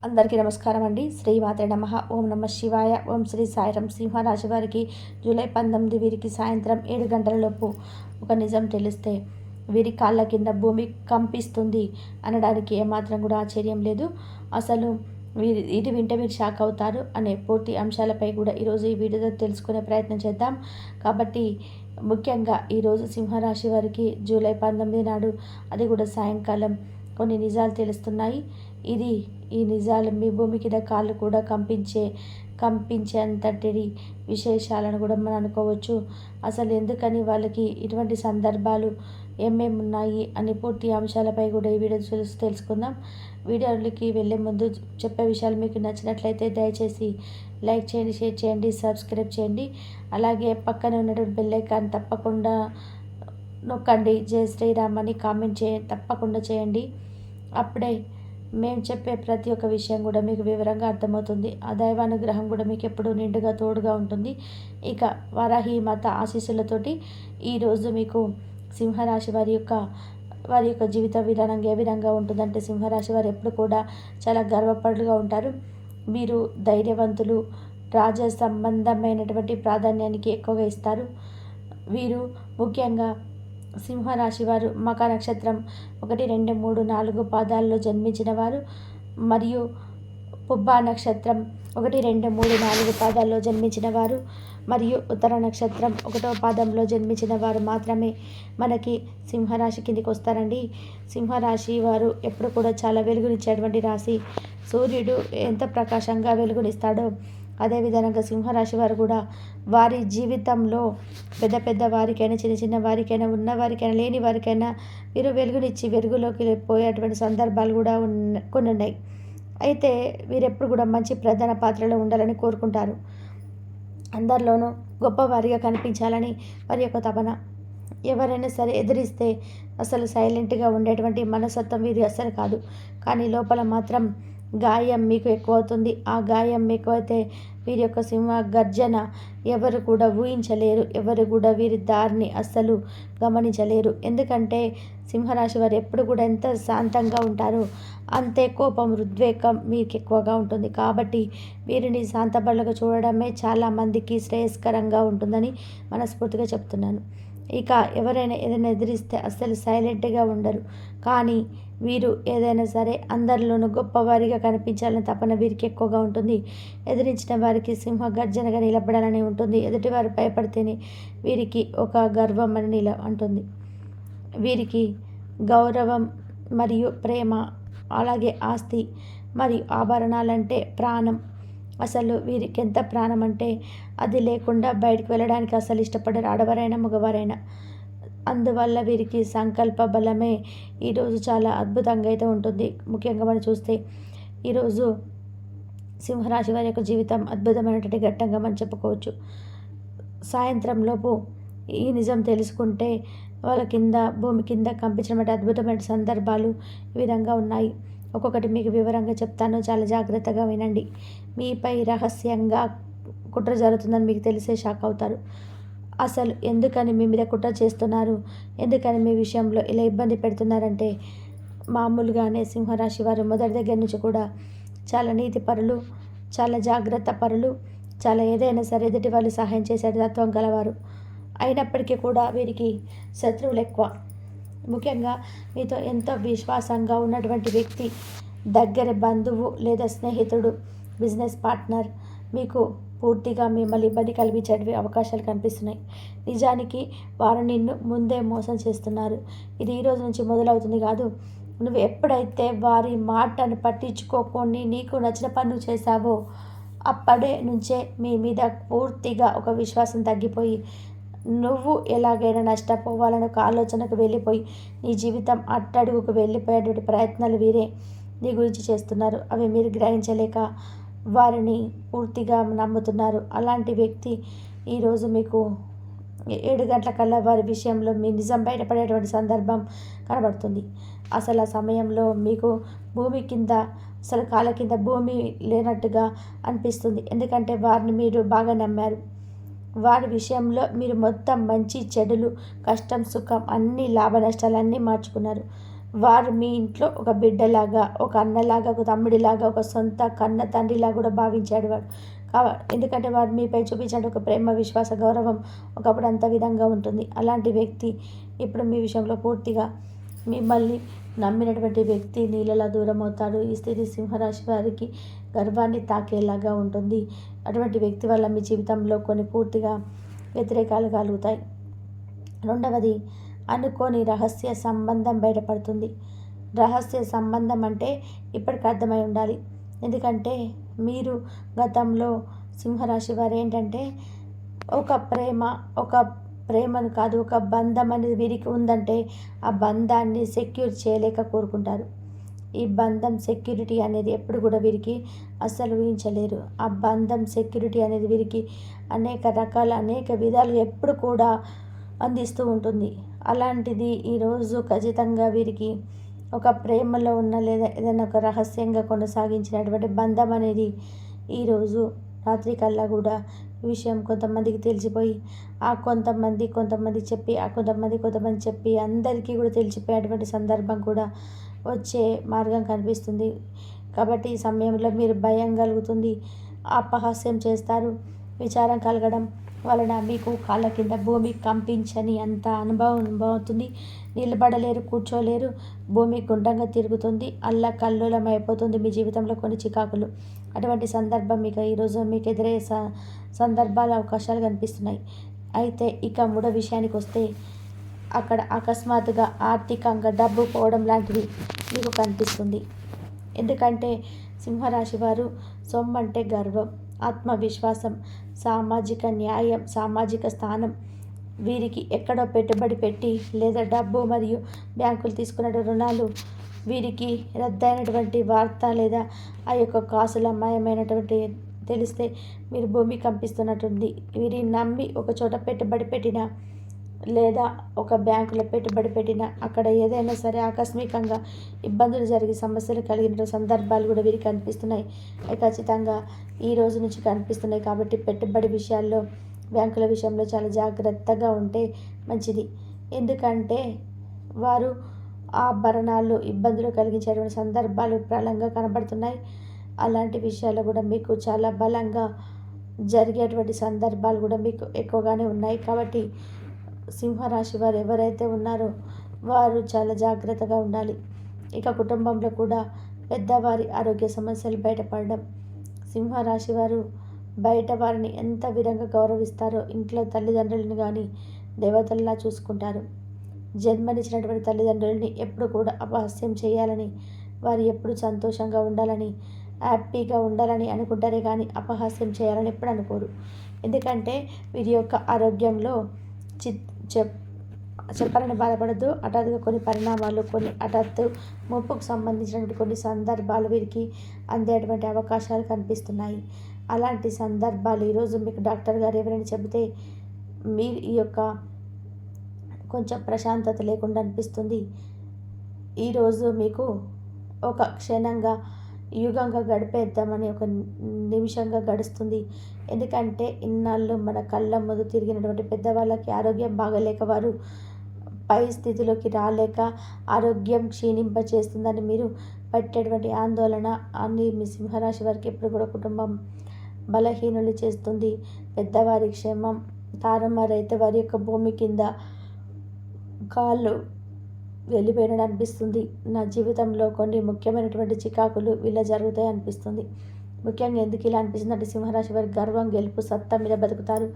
అందరికీ నమస్కారం అండి. శ్రీమాత్రే నమః. ఓం నమః శివాయ. ఓం శ్రీ సాయిరాం. సింహరాశి వారికి జూలై 19 వీరికి సాయంత్రం 7 గంటలలోపు ఒక నిజం తెలిస్తే వీరి కాళ్ళ కింద భూమి కంపిస్తుంది అనడానికి ఏమాత్రం కూడా ఆశ్చర్యం లేదు. అసలు ఇది వింటే మీరు షాక్ అవుతారు అనే పూర్తి అంశాలపై కూడా ఈరోజు ఈ వీడియోలో తెలుసుకునే ప్రయత్నం చేద్దాం. కాబట్టి ముఖ్యంగా ఈరోజు సింహరాశి వారికి జూలై 19 నాడు, అది కూడా సాయంకాలం కొన్ని నిజాలు తెలుస్తున్నాయి. ఈ నిజాలు మీ భూమి కింద కాళ్ళు కూడా కంపించేంతటి విశేషాలను కూడా మనం అనుకోవచ్చు. అసలు ఎందుకని వాళ్ళకి ఇటువంటి సందర్భాలు ఏమేమి ఉన్నాయి అని పూర్తి అంశాలపై కూడా ఈ వీడియో తెలుసుకుందాం. వీడియోలకి వెళ్ళే ముందు చెప్పే విషయాలు మీకు నచ్చినట్లయితే దయచేసి లైక్ చేయండి, షేర్ చేయండి, సబ్స్క్రైబ్ చేయండి. అలాగే పక్కన ఉన్నటువంటి బెల్ ఐకాన్ తప్పకుండా నొక్కండి. జై శ్రీరామ్ అని కామెంట్ తప్పకుండా చేయండి. అప్పుడే మేము చెప్పే ప్రతి ఒక్క విషయం కూడా మీకు వివరంగా అర్థమవుతుంది. ఆ దైవానుగ్రహం కూడా మీకు ఎప్పుడూ నిండుగా తోడుగా ఉంటుంది. ఇక వరాహి మాత ఆశీస్సులతోటి ఈరోజు మీకు సింహరాశి వారి యొక్క జీవిత విధానం ఏ విధంగా ఉంటుందంటే, సింహరాశి వారు ఎప్పుడు కూడా చాలా గర్వపడుగా ఉంటారు. మీరు ధైర్యవంతులు, రాజ సంబంధమైనటువంటి ప్రాధాన్యానికి ఎక్కువగా ఇస్తారు. వీరు ముఖ్యంగా సింహరాశి వారు మఖ నక్షత్రం 1, 2, 3, 4 పాదాల్లో జన్మించిన వారు, మరియు పుబ్బా నక్షత్రం 1, 2, 3, 4 పాదాల్లో జన్మించిన వారు, మరియు ఉత్తర నక్షత్రం 1వ పాదంలో జన్మించిన వారు మాత్రమే మనకి సింహరాశి కిందికి వస్తారండి. సింహరాశి వారు ఎప్పుడు కూడా చాలా వెలుగునిచ్చేటువంటి రాశి. సూర్యుడు ఎంత ప్రకాశంగా వెలుగునిస్తాడో అదేవిధంగా సింహరాశి వారు కూడా వారి జీవితంలో పెద్ద వారికైనా, చిన్న వారికైనా, ఉన్నవారికైనా, లేని వారికైనా వీరు వెలుగునిచ్చి వెలుగులోకి పోయేటువంటి సందర్భాలు కూడా కొన్ని ఉన్నాయి. అయితే వీరెప్పుడు కూడా మంచి ప్రధాన పాత్రలో ఉండాలని కోరుకుంటారు. అందరిలోనూ గొప్పవారిగా కనిపించాలని వారి యొక్క తపన. ఎవరైనా సరే ఎదిరిస్తే అసలు సైలెంట్గా ఉండేటువంటి మనస్తత్వం వీరి అస్సలు కాదు. కానీ లోపల మాత్రం గాయం మీకు ఎక్కువ అవుతుంది. ఆ గాయం ఎక్కువైతే వీరి యొక్క సింహ గర్జన ఎవరు కూడా ఊహించలేరు. ఎవరు కూడా వీరి దారిని అస్సలు గమనించలేరు. ఎందుకంటే సింహరాశి వారు ఎప్పుడు కూడా ఎంత శాంతంగా ఉంటారో అంతే కోపం, ఉద్వేగం మీకు ఎక్కువగా ఉంటుంది. కాబట్టి వీరిని శాంతపరులుగా చూడడమే చాలామందికి శ్రేయస్కరంగా ఉంటుందని మనస్ఫూర్తిగా చెప్తున్నాను. ఇక ఎవరైనా ఏదైనా ఎదిరిస్తే అస్సలు సైలెంట్గా ఉండరు. కానీ వీరు ఏదైనా సరే అందరిలోనూ గొప్పవారిగా కనిపించాలని తపన వీరికి ఎక్కువగా ఉంటుంది. ఎదిరించిన వారికి సింహ గర్జనగా నిలబడాలని ఉంటుంది. ఎదుటివారు భయపడితేనే వీరికి ఒక గర్వం అని అంటుంది. వీరికి గౌరవం మరియు ప్రేమ, అలాగే ఆస్తి మరియు ఆభరణాలంటే ప్రాణం. అసలు వీరికి ఎంత ప్రాణం అంటే అది లేకుండా బయటకు వెళ్ళడానికి అసలు ఇష్టపడరు, ఆడవారైనా మగవారైనా. అందువల్ల వీరికి సంకల్ప బలమే ఈరోజు చాలా అద్భుతంగా అయితే ఉంటుంది. ముఖ్యంగా మనం చూస్తే ఈరోజు సింహరాశి వారి యొక్క జీవితం అద్భుతమైనటువంటి ఘట్టంగా మనం చెప్పుకోవచ్చు. సాయంత్రంలోపు ఈ నిజం తెలుసుకుంటే వాళ్ళ భూమి కింద కంపించినటువంటి అద్భుతమైన సందర్భాలు ఈ విధంగా ఉన్నాయి. ఒక్కొక్కటి మీకు వివరంగా చెప్తాను, చాలా జాగ్రత్తగా వినండి. మీపై రహస్యంగా కుట్ర జరుగుతుందని మీకు తెలిసే షాక్ అవుతారు. అసలు ఎందుకని మీ మీద కుట్ర చేస్తున్నారు, ఎందుకని మీ విషయంలో ఇలా ఇబ్బంది పెడుతున్నారంటే, మామూలుగానే సింహరాశి వారు మొదటి దగ్గర నుంచి కూడా చాలా నీతి పరులు, చాలా జాగ్రత్త పరులు, చాలా ఏదైనా సరే ఎదుటి వాళ్ళు సహాయం చేసే తత్వం గలవారు. అయినప్పటికీ కూడా వీరికి శత్రువులు ఎక్కువ. ముఖ్యంగా మీతో ఎంతో విశ్వాసంగా ఉన్నటువంటి వ్యక్తి, దగ్గర బంధువు లేదా స్నేహితుడు, బిజినెస్ పార్ట్నర్ మీకు పూర్తిగా మిమ్మల్ని ఇబ్బంది కలిగించే అవకాశాలు కనిపిస్తున్నాయి. నిజానికి వారు నిన్ను ముందే మోసం చేస్తున్నారు. ఇది ఈరోజు నుంచి మొదలవుతుంది కాదు. నువ్వు ఎప్పుడైతే వారి మాటను పట్టించుకోకుండా నీకు నచ్చిన పనులు చేశావో అప్పటి నుంచే మీ మీద పూర్తిగా ఒక విశ్వాసం తగ్గిపోయి నువ్వు ఎలాగైనా నష్టపోవాలని ఒక ఆలోచనకు వెళ్ళిపోయి నీ జీవితం అట్టడుగుకు వెళ్ళిపోయేటువంటి ప్రయత్నాలు వీరే నీ గురించి చేస్తున్నారు. అవి మీరు గ్రహించలేక వారిని పూర్తిగా నమ్ముతున్నారు. అలాంటి వ్యక్తి ఈరోజు మీకు 7 గంటలకల్లా వారి విషయంలో మీ నిజం బయటపడేటువంటి సందర్భం కనబడుతుంది. అసలు ఆ సమయంలో మీకు భూమి కింద, అసలు కాళ్ళ కింద భూమి లేనట్టుగా అనిపిస్తుంది. ఎందుకంటే వారిని మీరు బాగా నమ్మారు. వారి విషయంలో మీరు మొత్తం మంచి చెడులు, కష్టం సుఖం అన్ని లాభ నష్టాలన్నీ మార్చుకున్నారు. వారు మీ ఇంట్లో ఒక బిడ్డలాగా, ఒక అన్నలాగా, ఒక తమ్ముడిలాగా, ఒక సొంత కన్న తండ్రిలాగా కూడా భావించాడు వాడు. ఎందుకంటే వారు మీపై చూపించిన ఒక ప్రేమ, విశ్వాస, గౌరవం ఒకప్పుడు అంత విధంగా ఉంటుంది. అలాంటి వ్యక్తి ఇప్పుడు మీ విషయంలో పూర్తిగా మిమ్మల్ని నమ్మినటువంటి వ్యక్తి నీళ్ళలా దూరం అవుతాడు. ఈ స్థితి సింహరాశి వారికి గర్వాన్ని తాకేలాగా ఉంటుంది. అటువంటి వ్యక్తి వల్ల మీ జీవితంలో కొన్ని పూర్తిగా వ్యతిరేకాలు కలుగుతాయి. రెండవది, అనుకోని రహస్య సంబంధం బయటపడుతుంది. రహస్య సంబంధం అంటే ఇప్పటికి అర్థమై ఉండాలి. ఎందుకంటే మీరు గతంలో సింహరాశి వారు ఏంటంటే ఒక ప్రేమను కాదు, ఒక బంధం అనేది వీరికి ఉందంటే ఆ బంధాన్ని సెక్యూర్ చేయలేక కోరుకుంటారు. ఈ బంధం సెక్యూరిటీ అనేది ఎప్పుడు కూడా వీరికి అస్సలు ఊహించలేరు. ఆ బంధం సెక్యూరిటీ అనేది వీరికి అనేక విధాలు ఎప్పుడు కూడా అందిస్తూ ఉంటుంది. అలాంటిది ఈరోజు ఖచ్చితంగా వీరికి ఒక ప్రేమలో ఉన్న లేదా ఏదైనా ఒక రహస్యంగా కొనసాగించినటువంటి బంధం అనేది ఈరోజు రాత్రి కల్లా కూడా ఈ విషయం కొంతమందికి తెలిసిపోయి కొంతమంది చెప్పి అందరికీ కూడా తెలిసిపోయేటువంటి సందర్భం కూడా వచ్చే మార్గం కనిపిస్తుంది. కాబట్టి ఈ సమయంలో మీరు భయం కలుగుతుంది, అపహాస్యం చేస్తారు. విచారం కలగడం వలన మీకు కాళ్ళ కింద భూమి కంపించని అంత అనుభవం అవుతుంది. నిలబడలేరు, కూర్చోలేరు, భూమి గుండ్రంగా తిరుగుతుంది, కల్లోలం అయిపోతుంది మీ జీవితంలో కొన్ని చికాకులు. అటువంటి సందర్భం ఈరోజు మీకు ఎదురయ్యే సందర్భాలు, అవకాశాలు కనిపిస్తున్నాయి. అయితే ఇక మూడో విషయానికి వస్తే అక్కడ అకస్మాత్తుగా ఆర్థికంగా డబ్బు పోవడం లాంటిది మీకు కనిపిస్తుంది. ఎందుకంటే సింహరాశి వారు సొమ్మంటే గర్వం, ఆత్మవిశ్వాసం, సామాజిక న్యాయం, సామాజిక స్థానం వీరికి ఎక్కడో పెట్టుబడి పెట్టి లేదా డబ్బు మరియు బ్యాంకులు తీసుకున్న రుణాలు వీరికి రద్దయినటువంటి వార్త లేదా ఆ యొక్క కాసులు అమ్మాయమైనటువంటి తెలిస్తే మీరు భూమి కంపిస్తున్నట్టుంది. వీరిని నమ్మి ఒక చోట పెట్టుబడి పెట్టిన లేదా ఒక బ్యాంకులో పెట్టుబడి పెట్టిన అక్కడ ఏదైనా సరే ఆకస్మికంగా ఇబ్బందులు జరిగి సమస్యలు కలిగిన సందర్భాలు కూడా వీరికి కనిపిస్తున్నాయి. ఖచ్చితంగా ఈ రోజు నుంచి కనిపిస్తున్నాయి. కాబట్టి పెట్టుబడి విషయాల్లో, బ్యాంకుల విషయంలో చాలా జాగ్రత్తగా ఉంటే మంచిది. ఎందుకంటే వారు ఆభరణాలు ఇబ్బందులు కలిగించేటువంటి సందర్భాలు ప్రబలంగా కనబడుతున్నాయి. అలాంటి విషయాల్లో కూడా మీకు చాలా బలంగా జరిగేటువంటి సందర్భాలు కూడా మీకు ఎక్కువగానే ఉన్నాయి. కాబట్టి సింహరాశి వారు ఎవరైతే ఉన్నారో వారు చాలా జాగ్రత్తగా ఉండాలి. ఇక కుటుంబంలో కూడా పెద్దవారి ఆరోగ్య సమస్యలు బయటపడడం. సింహరాశి వారు బయట వారిని ఎంత విధంగా గౌరవిస్తారో ఇంట్లో తల్లిదండ్రులను కానీ దేవతల్లా చూసుకుంటారు. జన్మనిచ్చినటువంటి తల్లిదండ్రులని ఎప్పుడు కూడా అపహాస్యం చేయాలని, వారు ఎప్పుడు సంతోషంగా ఉండాలని, హ్యాపీగా ఉండాలని అనుకుంటారే కానీ అపహాస్యం చేయాలని ఎప్పుడు అనుకోరు. ఎందుకంటే వీరి యొక్క ఆరోగ్యంలో చెప్పాలని బాధపడద్దు. హఠాత్తుగా కొన్ని పరిణామాలు, కొన్ని హఠాత్తు ముప్పుకు సంబంధించినటువంటి కొన్ని సందర్భాలు వీరికి అందేటువంటి అవకాశాలు కనిపిస్తున్నాయి. అలాంటి సందర్భాలు ఈరోజు మీకు డాక్టర్ గారు ఎవరైనా చెబితే మీరు ఈ యొక్క కొంచెం ప్రశాంతత లేకుండా అనిపిస్తుంది. ఈరోజు మీకు ఒక క్షణంగా యుగంగా గడిపేద్దామని ఒక నిమిషంగా గడుస్తుంది. ఎందుకంటే ఇన్నాళ్ళు మన కళ్ళ ముందు తిరిగినటువంటి పెద్దవాళ్ళకి ఆరోగ్యం బాగలేక వారు పై స్థితిలోకి రాలేక ఆరోగ్యం క్షీణింపచేస్తుందని మీరు పట్టేటువంటి ఆందోళన అన్ని మీ సింహరాశి వారికి ఎప్పుడు కూడా కుటుంబం బలహీనులు చేస్తుంది. పెద్దవారి క్షేమం తారుమారైతే వారి యొక్క భూమి కింద కాళ్ళు వెళ్ళిపోయినట్టు అనిపిస్తుంది. నా జీవితంలో కొన్ని ముఖ్యమైనటువంటి చికాకులు ఇలా జరుగుతాయి అనిపిస్తుంది. ముఖ్యంగా ఎందుకు ఇలా అనిపిస్తుంది అంటే సింహరాశి వారి గర్వం, గెలుపు, సత్తా మీద బతుకుతారు.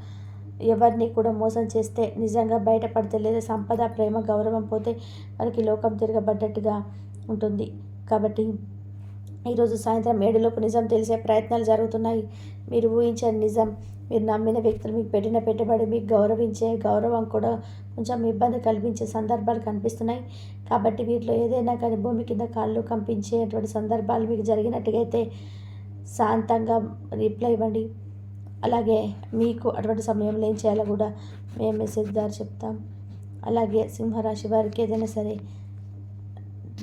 ఎవరిని కూడా మోసం చేస్తే నిజంగా బయటపడితే లేదా సంపద, ప్రేమ, గౌరవం పోతే వారికి లోకం తిరగబడ్డట్టుగా ఉంటుంది. కాబట్టి ఈరోజు సాయంత్రం 7 నిజం తెలిసే ప్రయత్నాలు జరుగుతున్నాయి. మీరు ఊహించని నిజం, మీరు నమ్మిన వ్యక్తులు మీకు పెట్టిన పెట్టుబడి, మీకు గౌరవించే గౌరవం కూడా కొంచెం ఇబ్బంది కల్పించే సందర్భాలు కనిపిస్తున్నాయి. కాబట్టి వీటిలో ఏదైనా కానీ భూమి కింద కాళ్ళు కంపించేటువంటి సందర్భాలు మీకు జరిగినట్టుగా అయితే శాంతంగా రిప్లై ఇవ్వండి. అలాగే మీకు అటువంటి సమయంలో ఏం చేయాలో కూడా మేము మెసేజ్ ద్వారా చెప్తాం. అలాగే సింహరాశి వారికి ఏదైనా సరే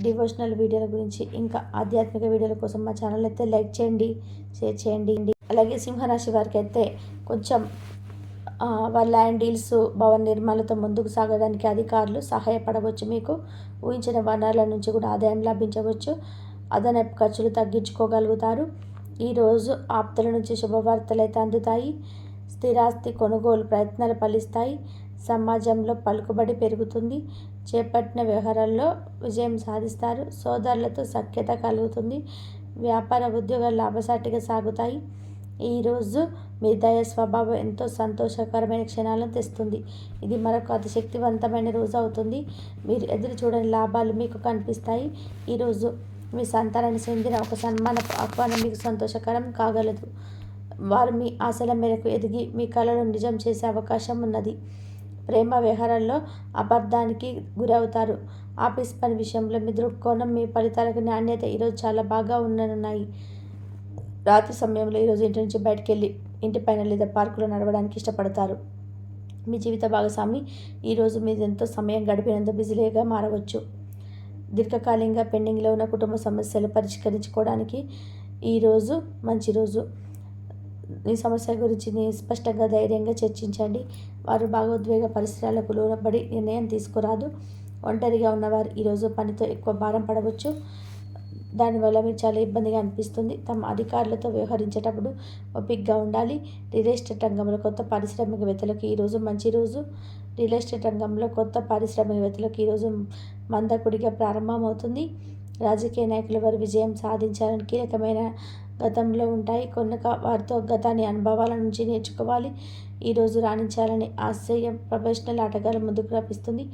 డివోషనల్ వీడియోల గురించి ఇంకా ఆధ్యాత్మిక వీడియోల కోసం మా ఛానల్ అయితే లైక్ చేయండి, షేర్ చేయండి. అలాగే సింహరాశి వారికి అయితే కొంచెం వాళ్ళ ల్యాండ్ డీల్స్, భవన నిర్మాణాలతో ముందుకు సాగడానికి అధికారులు సహాయపడవచ్చు. మీకు ఊహించిన వనరుల నుంచి కూడా ఆదాయం లభించవచ్చు. అదనపు ఖర్చులు తగ్గించుకోగలుగుతారు. ఈరోజు ఆప్తుల నుంచి శుభవార్తలు అయితే అందుతాయి. స్థిరాస్తి కొనుగోలు ప్రయత్నాలు ఫలిస్తాయి. సమాజంలో పలుకుబడి పెరుగుతుంది. చేపట్టిన వ్యవహారాల్లో విజయం సాధిస్తారు. సోదరులతో సఖ్యత కలుగుతుంది. వ్యాపార ఉద్యోగాలు లాభసాటిగా సాగుతాయి. ఈరోజు మీ దయ స్వభావం ఎంతో సంతోషకరమైన క్షణాలను తెస్తుంది. ఇది మరొక అతి శక్తివంతమైన రోజు అవుతుంది. మీరు ఎదురు చూడని లాభాలు మీకు కనిపిస్తాయి. ఈరోజు మీ సంతానానికి చెందిన ఒక సన్మాన ఆహ్వానం మీకు సంతోషకరం కాగలదు. వారు మీ ఆశల మేరకు ఎదిగి మీ కళలను నిజం చేసే అవకాశం ఉన్నది. ప్రేమ వ్యవహారాల్లో అపార్థానికి గురవుతారు. ఆఫీస్ పని విషయంలో మీ దృక్కోణం, మీ ఫలితాలకు నాణ్యత ఈరోజు చాలా బాగా ఉండనున్నాయి. రాత్రి సమయంలో ఈరోజు ఇంటి నుంచి బయటకు వెళ్ళి ఇంటిపైన లేదా పార్కులో నడవడానికి ఇష్టపడతారు. మీ జీవిత భాగస్వామి ఈరోజు మీరు ఎంతో సమయం గడిపినందుకు బిజీగా మారవచ్చు. దీర్ఘకాలికంగా పెండింగ్లో ఉన్న కుటుంబ సమస్యలు పరిష్కరించుకోవడానికి ఈరోజు మంచి రోజు. ఈ సమస్య గురించి స్పష్టంగా ధైర్యంగా చర్చించండి. వారు భావోద్వేగ పరిసరాలకు లోనపడి నిర్ణయం తీసుకురాదు. ఒంటరిగా ఉన్నవారు ఈరోజు పనితో ఎక్కువ భారం పడవచ్చు. దానివల్ల మీరు చాలా ఇబ్బందిగా అనిపిస్తుంది. తమ అధికారులతో వ్యవహరించేటప్పుడు ఓపికగా ఉండాలి. రియల్ ఎస్టేట్ రంగంలో కొత్త పారిశ్రామికవేత్తలకు ఈరోజు మంచి రోజు. రియల్ ఎస్టేట్ రంగంలో కొత్త పారిశ్రామికవేత్తలకు ఈరోజు మందకుడిగా ప్రారంభమవుతుంది. రాజకీయ నాయకులు వారు విజయం సాధించాలని కీలకమైన గతంలో ఉంటాయి. వారితో గతాన్ని అనుభవాల నుంచి నేర్చుకోవాలి. ఈరోజు రాణించాలని ఆశయం ప్రొఫెషనల్ ఆటగాళ్ళ ముందుకు రప్పిస్తుంది.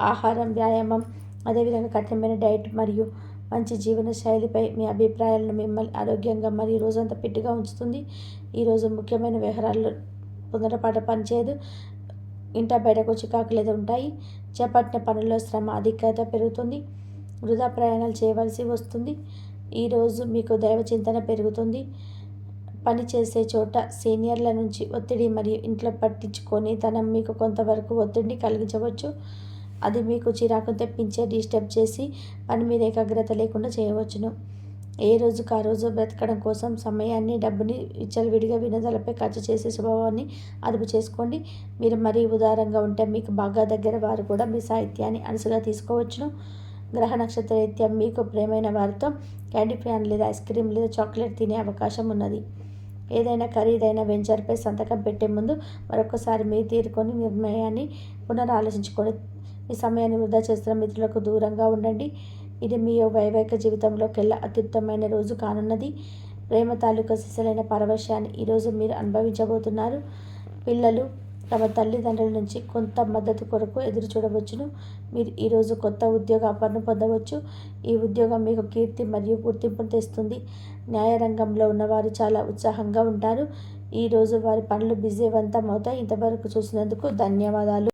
ఆహారం, వ్యాయామం, అదేవిధంగా కఠినమైన డైట్ మరియు మంచి జీవన శైలిపై మీ అభిప్రాయాలను మిమ్మల్ని ఆరోగ్యంగా మరియు రోజంతా ఫిట్గా ఉంచుతుంది. ఈరోజు ముఖ్యమైన వ్యవహారాల్లో తొందరపాటు పనిచేయదు. ఇంట బయటకు చికాకులు ఉంటాయి. చేపట్టిన పనుల్లో శ్రమ అధికత పెరుగుతుంది. వృధా ప్రయాణాలు చేయవలసి వస్తుంది. ఈరోజు మీకు దైవ చింతన పెరుగుతుంది. పని చేసే చోట సీనియర్ల నుంచి ఒత్తిడి మరియు ఇంట్లో పట్టించుకొని తనం మీకు కొంతవరకు ఒత్తిడిని కలిగించవచ్చు. అది మీకు చిరాకు తెప్పించే డిస్టర్బ్ చేసి పని మీద ఏకాగ్రత లేకుండా చేయవచ్చును. ఏ రోజుకు ఆ రోజు బ్రతకడం కోసం సమయాన్ని, డబ్బుని విచ్చలవిడిగా వినోదాలపై ఖర్చు చేసే స్వభావాన్ని అదుపు చేసుకోండి. మీరు మరీ ఉదారంగా ఉంటే మీకు బాగా దగ్గర వారు కూడా మీ సాహిత్యాన్ని అలసుగా తీసుకోవచ్చును. గ్రహ నక్షత్ర రీత్యా మీకు ప్రేమైన వారితో క్యాండీ ఫ్యాన్ లేదా ఐస్ క్రీమ్ లేదా చాక్లెట్ తినే అవకాశం ఉన్నది. ఏదైనా ఖరీదైన వెంచర్పై సంతకం పెట్టే ముందు మరొకసారి మీ తీరుకొని నిర్ణయాన్ని పునరాలోచించుకొని ఈ సమయాన్ని వృధా చేస్తున్న మిత్రులకు దూరంగా ఉండండి. ఇది మీ వైవాహిక జీవితంలోకెల్లా అత్యుత్తమైన రోజు కానున్నది. ప్రేమ తాలూకా సిసలైన పరవశాన్ని ఈరోజు మీరు అనుభవించబోతున్నారు. పిల్లలు తమ తల్లిదండ్రుల నుంచి కొంత మద్దతు కొరకు ఎదురు చూడవచ్చును. మీరు ఈరోజు కొత్త ఉద్యోగ ఆఫర్ను పొందవచ్చు. ఈ ఉద్యోగం మీకు కీర్తి మరియు గుర్తింపును తెస్తుంది. న్యాయ రంగంలో ఉన్నవారు చాలా ఉత్సాహంగా ఉంటారు. ఈరోజు వారి పనులు విజయవంతం అవుతాయి. ఇంతవరకు చూసినందుకు ధన్యవాదాలు.